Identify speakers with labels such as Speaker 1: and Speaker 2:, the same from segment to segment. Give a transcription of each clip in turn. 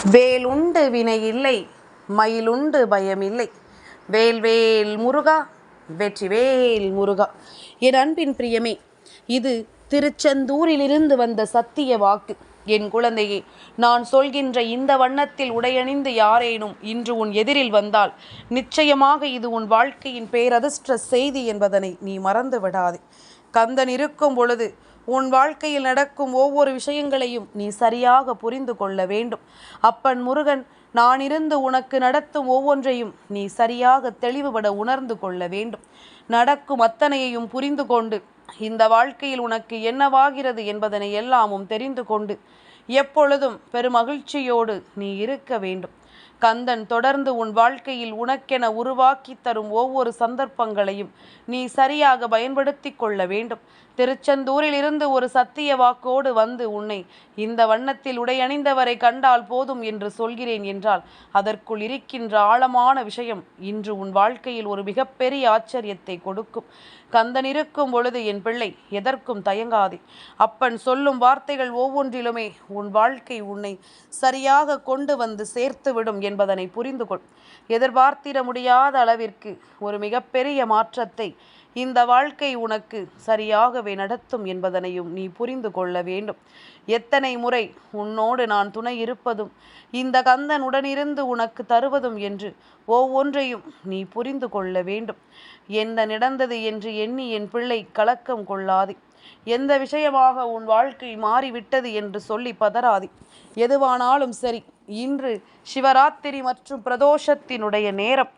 Speaker 1: வேலுண்டு வினையில்லை, மயிலுண்டு பயமில்லை. வேல்வேல் முருகா, வெற்றிவேல் முருகா. என் அன்பின் பிரியமே, இது திருச்செந்தூரிலிருந்து வந்த சத்திய வாக்கு. என் குழந்தையே, நான் சொல்கின்ற இந்த வண்ணத்தில் உடையணிந்து யாரேனும் இன்று உன் எதிரில் வந்தால் நிச்சயமாக இது உன் வாழ்க்கையின் பேரதிர்ஷ்ட செய்தி என்பதனை நீ மறந்து விடாதே. கந்தன் இருக்கும் பொழுது உன் வாழ்க்கையில் நடக்கும் ஒவ்வொரு விஷயங்களையும் நீ சரியாக புரிந்து கொள்ள வேண்டும். அப்பன் முருகன் நான் இருந்து உனக்கு நடத்தும் ஒவ்வொன்றையும் நீ சரியாக தெளிவுபட உணர்ந்து கொள்ள வேண்டும். நடக்கும் அத்தனையையும் புரிந்து கொண்டு இந்த வாழ்க்கையில் உனக்கு என்னவாகிறது என்பதனை எல்லாமும் தெரிந்து கொண்டு எப்பொழுதும் பெருமகிழ்ச்சியோடு நீ இருக்க வேண்டும். கந்தன் தொடர்ந்து உன் வாழ்க்கையில் உனக்கென உருவாக்கி தரும் ஒவ்வொரு சந்தர்ப்பங்களையும் நீ சரியாக பயன்படுத்தி கொள்ள வேண்டும். திருச்செந்தூரில் இருந்து ஒரு சத்திய வாக்கோடு வந்து உன்னை இந்த வண்ணத்தில் உடையணிந்தவரை கண்டால் போதும் என்று சொல்கிறேன் என்றால் அதற்குள் இருக்கின்ற ஆழமான விஷயம் இன்று உன் வாழ்க்கையில் ஒரு மிகப்பெரிய ஆச்சரியத்தை கொடுக்கும். கந்தன் இருக்கும் பொழுது என் பிள்ளை எதற்கும் தயங்காதே. அப்பன் சொல்லும் வார்த்தைகள் ஒவ்வொன்றிலுமே உன் வாழ்க்கை உன்னை சரியாக கொண்டு வந்து சேர்த்துவிடும் என்பதனை புரிந்து கொள். எதிர்பார்த்திட முடியாத அளவிற்கு ஒரு மிகப்பெரிய மாற்றத்தை இந்த வாழ்க்கை உனக்கு சரியாகவே நடத்தும் என்பதனையும் நீ புரிந்து கொள்ள வேண்டும். எத்தனை முறை உன்னோடு நான் துணை இருப்பதும் இந்த கந்தன் உடனிருந்து உனக்கு தருவதும் என்று ஒவ்வொன்றையும் நீ புரிந்து கொள்ள வேண்டும். என்ன நடந்தது என்று எண்ணி என் பிள்ளை கலக்கம் கொள்ளாதே. எந்த விஷயமாக உன் வாழ்க்கை மாறிவிட்டது என்று சொல்லி பதறாதே. எதுவானாலும் சரி, இன்று சிவராத்திரி மற்றும் பிரதோஷத்தினுடைய நேரம்.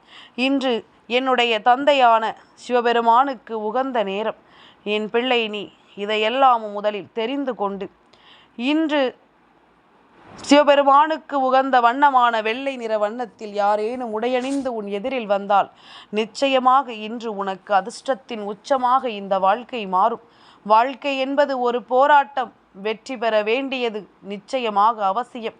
Speaker 1: இன்று என்னுடைய தந்தையான சிவபெருமானுக்கு உகந்த நேரம். என் பிள்ளை, நீ இதையெல்லாமும் முதலில் தெரிந்து கொண்டு இன்று சிவபெருமானுக்கு உகந்த வண்ணமான வெள்ளை நிற வண்ணத்தில் யாரேனும் உடையணிந்து உன் எதிரில் வந்தால் நிச்சயமாக இன்று உனக்கு அதிர்ஷ்டத்தின் உச்சமாக இந்த வாழ்க்கை மாறும். வாழ்க்கை என்பது ஒரு போராட்டம். வெற்றி பெற வேண்டியது நிச்சயமாக அவசியம்.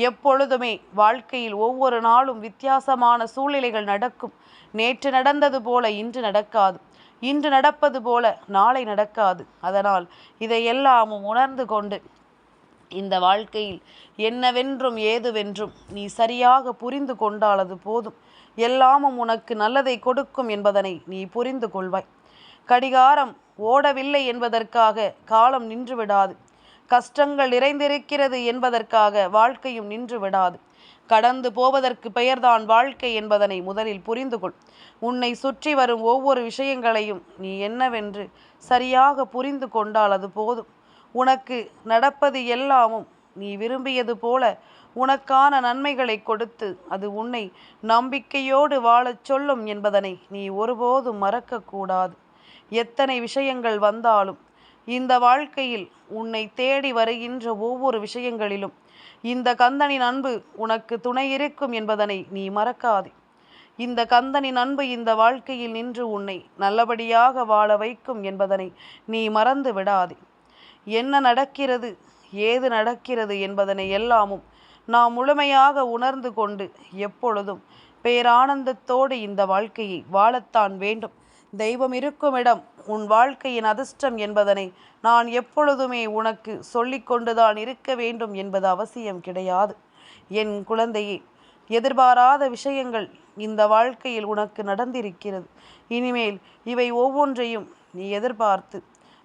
Speaker 1: எப்பொழுதுமே வாழ்க்கையில் ஒவ்வொரு நாளும் வித்தியாசமான சூழ்நிலைகள் நடக்கும். நேற்று நடந்தது போல இன்று நடக்காது. இன்று நடப்பது போல நாளை நடக்காது. அதனால் இதையெல்லாமும் உணர்ந்து கொண்டு இந்த வாழ்க்கையில் என்னவென்றும் ஏதுவென்றும் நீ சரியாக புரிந்து கொண்டாலது போதும். எல்லாமும் உனக்கு நல்லதை கொடுக்கும் என்பதனை நீ புரிந்து கொள்வாய். கடிகாரம் ஓடவில்லை என்பதற்காக காலம் நின்று விடாது. கஷ்டங்கள் நிறைந்திருக்கிறது என்பதற்காக வாழ்க்கையும் நின்று விடாது. கடந்து போவதற்கு பெயர்தான் வாழ்க்கை என்பதனை முதலில் புரிந்து கொள். உன்னை சுற்றி வரும் ஒவ்வொரு விஷயங்களையும் நீ என்னவென்று சரியாக புரிந்து கொண்டால் அது போதும். உனக்கு நடப்பது எல்லாமும் நீ விரும்பியது போல உனக்கான நன்மைகளை கொடுத்து அது உன்னை நம்பிக்கையோடு வாழச் சொல்லும் என்பதனை நீ ஒருபோதும் மறக்கக்கூடாது. எத்தனை விஷயங்கள் வந்தாலும் இந்த வாழ்க்கையில் உன்னை தேடி வருகின்ற ஒவ்வொரு விஷயங்களிலும் இந்த கந்தனின் அன்பு உனக்கு துணை இருக்கும் என்பதனை நீ மறக்காதே. இந்த கந்தனின் அன்பு இந்த வாழ்க்கையில் நின்று உன்னை நல்லபடியாக வாழ வைக்கும் என்பதனை நீ மறந்து விடாதே. என்ன நடக்கிறது, ஏது நடக்கிறது என்பதனை எல்லாமும் நாம் முழுமையாக உணர்ந்து கொண்டு எப்பொழுதும் பேரானந்தத்தோடு இந்த வாழ்க்கையை வாழத்தான் வேண்டும். தெய்வம் இருக்கும் இடம் உன் வாழ்க்கையின் அதிர்ஷ்டம் என்பதனை நான் எப்பொழுதுமே உனக்கு சொல்லிக்கொண்டுதான் இருக்க வேண்டும் என்பது அவசியம் கிடையாது. என் குழந்தையே, எதிர்பாராத விஷயங்கள் இந்த வாழ்க்கையில் உனக்கு நடந்திருக்கிறது. இனிமேல் இவை ஒவ்வொன்றையும் நீ எதிர்பார்த்து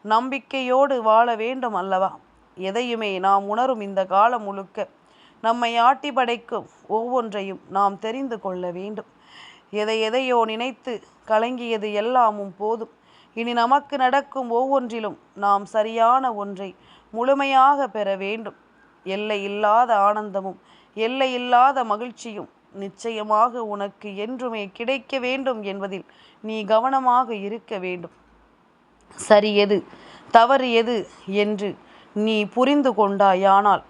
Speaker 1: நம்பிக்கையோடு வாழ வேண்டும் அல்லவா? எதையுமே நாம் உணரும் இந்த காலம் முழுக்க நம்மை ஆட்டி படைக்கும் ஒவ்வொன்றையும் நாம் தெரிந்து கொள்ள வேண்டும். எதையோ நினைத்து கலங்கியது எல்லாமும் போதும். இனி நமக்கு நடக்கும் ஒவ்வொன்றிலும் நாம் சரியான ஒன்றை முழுமையாக பெற வேண்டும். எல்லையில்லாத ஆனந்தமும் எல்லையில்லாத மகிழ்ச்சியும் நிச்சயமாக உனக்கு என்றுமே கிடைக்க வேண்டும் என்பதில் நீ கவனமாக இருக்க வேண்டும். சரி எது, தவறு எது என்று நீ புரிந்து கொண்டாயானால்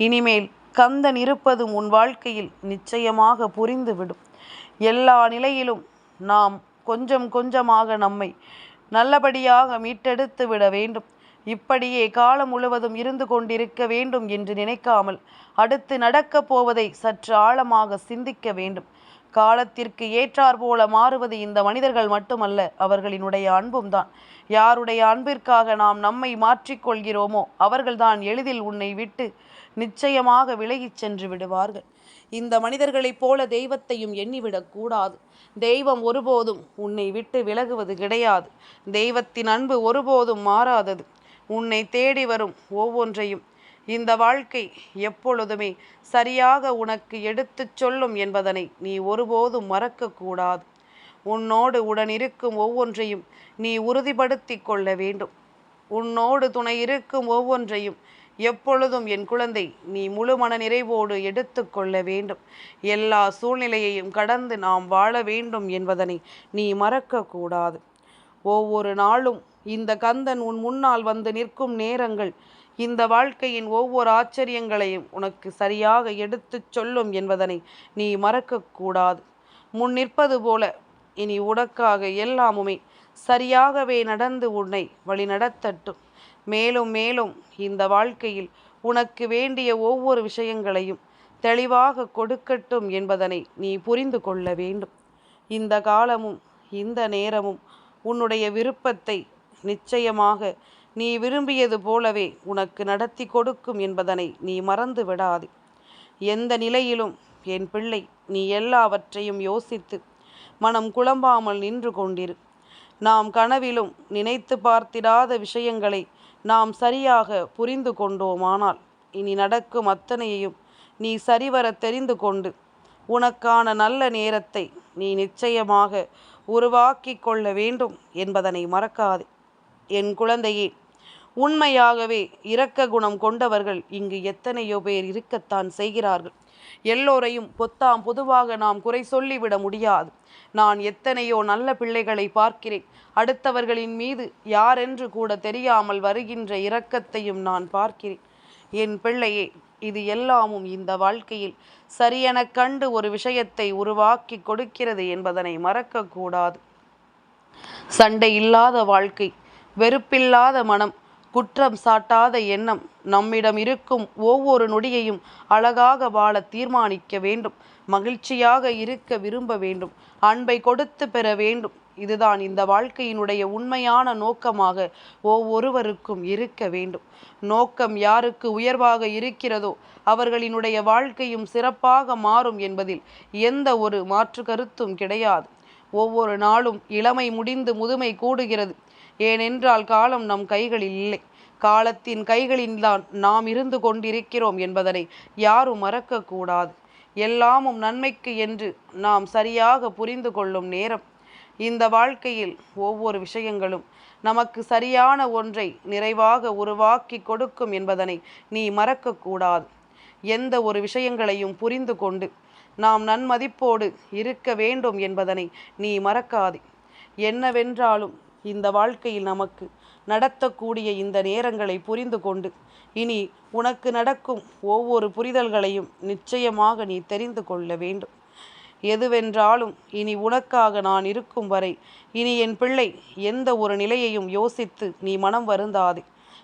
Speaker 1: இனிமேல் கந்தன் இருப்பதும் உன் வாழ்க்கையில் நிச்சயமாக புரிந்துவிடும். எல்லா நிலையிலும் நாம் கொஞ்சம் கொஞ்சமாக நம்மை நல்லபடியாக மீட்டெடுத்து விட வேண்டும். இப்படியே காலம் முழுவதும் இருந்து கொண்டிருக்க வேண்டும் என்று நினைக்காமல் அடுத்து நடக்கப் போவதை சற்று ஆழமாக சிந்திக்க வேண்டும். காலத்திற்கு ஏற்றார் போல மாறுவது இந்த மனிதர்கள் மட்டுமல்ல, அவர்களினுடைய அன்பும் தான். யாருடைய அன்பிற்காக நாம் நம்மை மாற்றிக்கொள்கிறோமோ அவர்கள்தான் எளிதில் உன்னை விட்டு நிச்சயமாக விலகிச் சென்று விடுவார்கள். இந்த மனிதர்களைப் போல தெய்வத்தையும் எண்ணிவிடக் கூடாது. தெய்வம் ஒருபோதும் உன்னை விட்டு விலகுவது கிடையாது. தெய்வத்தின் அன்பு ஒருபோதும் மாறாதது. உன்னை தேடி வரும் ஒவ்வொன்றையும் இந்த வாழ்க்கை எப்பொழுதுமே சரியாக உனக்கு எடுத்துச் சொல்லும் என்பதனை நீ ஒருபோதும் மறக்கக்கூடாது. உன்னோடு உடனிருக்கும் ஒவ்வொன்றையும் நீ உறுதிப்படுத்தி கொள்ள வேண்டும். உன்னோடு துணை இருக்கும் ஒவ்வொன்றையும் எப்பொழுதும் என் குழந்தை நீ முழு மன நிறைவோடு எடுத்து கொள்ள வேண்டும். எல்லா சூழ்நிலையையும் கடந்து நாம் வாழ வேண்டும் என்பதனை நீ மறக்கக்கூடாது. ஒவ்வொரு நாளும் இந்த கந்தன் உன் முன்னால் வந்து நிற்கும் நேரங்கள் இந்த வாழ்க்கையின் ஒவ்வொரு ஆச்சரியங்களையும் உனக்கு சரியாக எடுத்துச் சொல்லும் என்பதனை நீ மறக்கக்கூடாது. முன் நிற்பது போல இனி உனக்காக எல்லாமுமே சரியாகவே நடந்து உன்னை வழிநடத்தட்டும். மேலும் மேலும் இந்த வாழ்க்கையில் உனக்கு வேண்டிய ஒவ்வொரு விஷயங்களையும் தெளிவாக கொடுக்கட்டும் என்பதனை நீ புரிந்து கொள்ள வேண்டும். இந்த காலமும் இந்த நேரமும் உன்னுடைய விருப்பத்தை நிச்சயமாக நீ விரும்பியது போலவே உனக்கு நடத்தி கொடுக்கும் என்பதனை நீ மறந்து விடாதே. எந்த நிலையிலும் என் பிள்ளை நீ எல்லாவற்றையும் யோசித்து மனம் குழம்பாமல் நின்று கொண்டிரு. நாம் கனவிலும் நினைத்து பார்த்திடாத விஷயங்களை நாம் சரியாக புரிந்து கொண்டோமானால் இனி நடக்கும் அத்தனையையும் நீ சரிவர தெரிந்து கொண்டு உனக்கான நல்ல நேரத்தை நீ நிச்சயமாக உருவாக்கி கொள்ள வேண்டும் என்பதனை மறக்காதே. என் குழந்தையே, உண்மையாகவே இரக்க குணம் கொண்டவர்கள் இங்கு எத்தனையோ பேர் இருக்கத்தான் செய்கிறார்கள். எல்லோரையும் பொதுவாக நாம் குறை சொல்லிவிட முடியாது. நான் எத்தனையோ நல்ல பிள்ளைகளை பார்க்கிறேன். அடுத்தவர்களின் மீது யாரென்று கூட தெரியாமல் வருகின்ற இரக்கத்தையும் நான் பார்க்கிறேன். என் பிள்ளையே, இது எல்லாமும் இந்த வாழ்க்கையில் சரியென கண்டு ஒரு விஷயத்தை உருவாக்கி கொடுக்கிறது என்பதனை மறக்கக்கூடாது. சண்டை இல்லாத வாழ்க்கை, வெறுப்பில்லாத மனம், குற்றம் சாட்டாத எண்ணம், நம்மிடம் இருக்கும் ஒவ்வொரு நொடியையும் அழகாக வாழ தீர்மானிக்க வேண்டும். மகிழ்ச்சியாக இருக்க விரும்ப வேண்டும். அன்பை கொடுத்து பெற வேண்டும். இதுதான் இந்த வாழ்க்கையினுடைய உண்மையான நோக்கமாக ஒவ்வொருவருக்கும் இருக்க வேண்டும். நோக்கம் யாருக்கு உயர்வாக இருக்கிறதோ அவர்களினுடைய வாழ்க்கையும் சிறப்பாக மாறும் என்பதில் எந்த ஒரு மாற்று கருத்தும் கிடையாது. ஒவ்வொரு நாளும் இளமை முடிந்து முதுமை கூடுகிறது. ஏனென்றால் காலம் நம் கைகளில் இல்லை. காலத்தின் கைகளில்தான் நாம் இருந்து கொண்டிருக்கிறோம் என்பதனை யாரும் மறக்கக்கூடாது. எல்லாமும் நன்மைக்கு என்று நாம் சரியாக புரிந்து கொள்ளும் நேரம். இந்த வாழ்க்கையில் ஒவ்வொரு விஷயங்களும் நமக்கு சரியான ஒன்றை நிறைவாக உருவாக்கி கொடுக்கும் என்பதனை நீ மறக்கக்கூடாது. எந்த ஒரு விஷயங்களையும் புரிந்து கொண்டு நாம் நன்மதிப்போடு இருக்க வேண்டும் என்பதனை நீ மறக்காதே. என்னவென்றாலும் இந்த வாழ்க்கையில் நமக்கு நடத்தக்கூடிய இந்த நேரங்களை புரிந்து கொண்டு இனி உனக்கு நடக்கும் ஒவ்வொரு புரிதல்களையும் நிச்சயமாக நீ தெரிந்து கொள்ள வேண்டும். எதுவென்றாலும் இனி உனக்காக நான் இருக்கும் வரை இனி என் பிள்ளை எந்த ஒரு நிலையையும் யோசித்து நீ மனம் வருந்தாதே.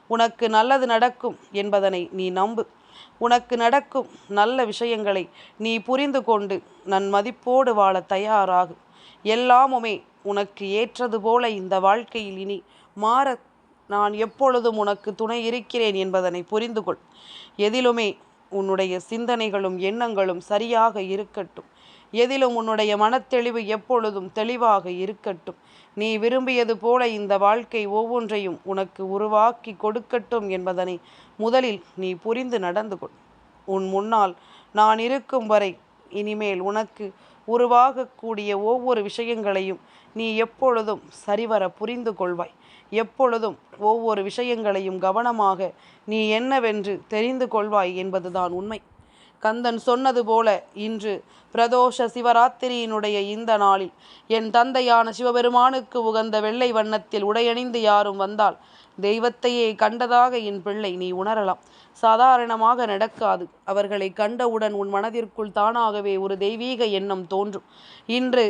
Speaker 1: உனக்கு நல்லது நடக்கும் என்பதனை நீ நம்பு. உனக்கு நடக்கும் நல்ல விஷயங்களை நீ புரிந்து கொண்டு நன்மதிப்போடு வாழ தயாராகு. எல்லாமுமே உனக்கு ஏற்றது போல இந்த வாழ்க்கையில் இனி மாற நான் எப்பொழுதும் உனக்கு துணை இருக்கிறேன் என்பதனை புரிந்து கொள். எதிலுமே உன்னுடைய சிந்தனைகளும் எண்ணங்களும் சரியாக இருக்கட்டும். எதிலும் உன்னுடைய மனத்தெளிவு எப்பொழுதும் தெளிவாக இருக்கட்டும். நீ விரும்பியது போல இந்த வாழ்க்கை ஒவ்வொன்றையும் உனக்கு உருவாக்கி கொடுக்கட்டும் என்பதனை முதலில் நீ புரிந்து நடந்து கொள். உன் முன்னால் நான் இருக்கும் வரை இனிமேல் உனக்கு உருவாகக்கூடிய ஒவ்வொரு விஷயங்களையும் நீ எப்பொழுதும் சரிவர புரிந்து கொள்வாய். எப்பொழுதும் ஒவ்வொரு விஷயங்களையும் கவனமாக நீ என்னவென்று தெரிந்து கொள்வாய் என்பதுதான் உண்மை. கந்தன் சொன்னது போல இன்று பிரதோஷ சிவராத்திரியினுடைய இந்த நாளில் என் தந்தையான சிவபெருமானுக்கு உகந்த வெள்ளை வண்ணத்தில் உடையணிந்து யாரும் வந்தால் தெய்வத்தையே கண்டதாக என் பிள்ளை நீ உணரலாம். சாதாரணமாக நடக்காது. அவர்களை கண்டவுடன் உன் மனதிற்குள் தானாகவே ஒரு தெய்வீக எண்ணம் தோன்றும். இன்று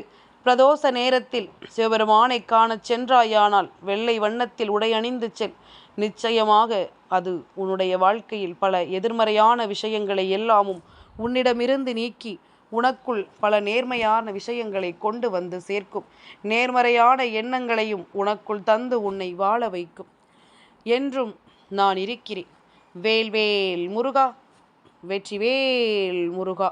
Speaker 1: பிரதோஷ நேரத்தில் சிவபெருமானை காணச் சென்றாயானால் வெள்ளை வண்ணத்தில் உடையணிந்து செல். நிச்சயமாக அது உன்னுடைய வாழ்க்கையில் பல எதிர்மறையான விஷயங்களை எல்லாமும் உன்னிடமிருந்து நீக்கி உனக்குள் பல நேர்மையான விஷயங்களை கொண்டு வந்து சேர்க்கும். நேர்மறையான எண்ணங்களையும் உனக்குள் தந்து உன்னை வாழ வைக்கும். என்றும் நான் இருக்கிறேன். வேல்வேல் முருகா. வெற்றிவேல் முருகா.